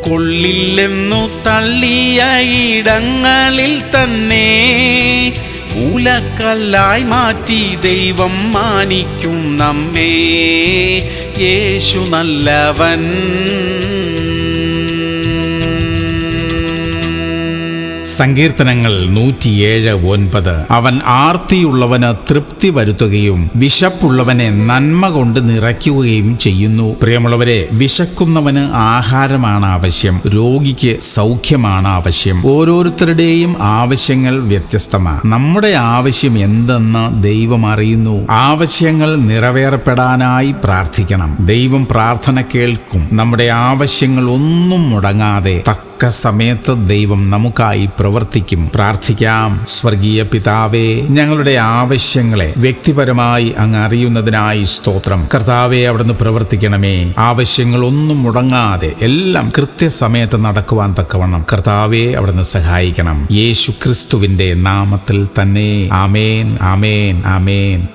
കൊള്ളില്ലെന്നു തള്ളിയ ഇടങ്ങളിൽ തന്നെ മൂലക്കല്ലായി മാറ്റി ദൈവം മാനിക്കും നമ്മെ. യേശു നല്ലവൻ. സങ്കീർത്തനങ്ങൾ 107:9. അവൻ ആർത്തിയുള്ളവന് തൃപ്തി വരുത്തുകയും വിശപ്പുള്ളവനെ നന്മ കൊണ്ട് നിറയ്ക്കുകയും ചെയ്യുന്നു. പ്രിയമുള്ളവരെ, വിശക്കുന്നവന് ആഹാരമാണ് ആവശ്യം, രോഗിക്ക് സൗഖ്യമാണ് ആവശ്യം. ഓരോരുത്തരുടെയും ആവശ്യങ്ങൾ വ്യത്യസ്തമാണ്. നമ്മുടെ ആവശ്യം എന്തെന്ന് ദൈവം അറിയുന്നു. ആവശ്യങ്ങൾ നിറവേറപ്പെടാനായി പ്രാർത്ഥിക്കണം. ദൈവം പ്രാർത്ഥന കേൾക്കും. നമ്മുടെ ആവശ്യങ്ങൾ ഒന്നും മുടങ്ങാതെ തക്ക സമയത്ത് ദൈവം നമുക്കായി പ്രവർത്തിക്കും. പ്രാർത്ഥിക്കാം. സ്വർഗീയ പിതാവേ, ഞങ്ങളുടെ ആവശ്യങ്ങളെ വ്യക്തിപരമായി അങ്ങ് അറിയുന്നതിനായി സ്തോത്രം. കർത്താവേ, അവിടുന്ന് പ്രവർത്തിക്കണമേ. ആവശ്യങ്ങളൊന്നും മുടങ്ങാതെ എല്ലാം കൃത്യസമയത്ത് നടക്കുവാൻ തക്കവണ്ണം കർത്താവേ അവിടുന്ന് സഹായിക്കണം. യേശു ക്രിസ്തുവിന്റെ നാമത്തിൽ തന്നെ. ആമേൻ, ആമേൻ, ആമേൻ.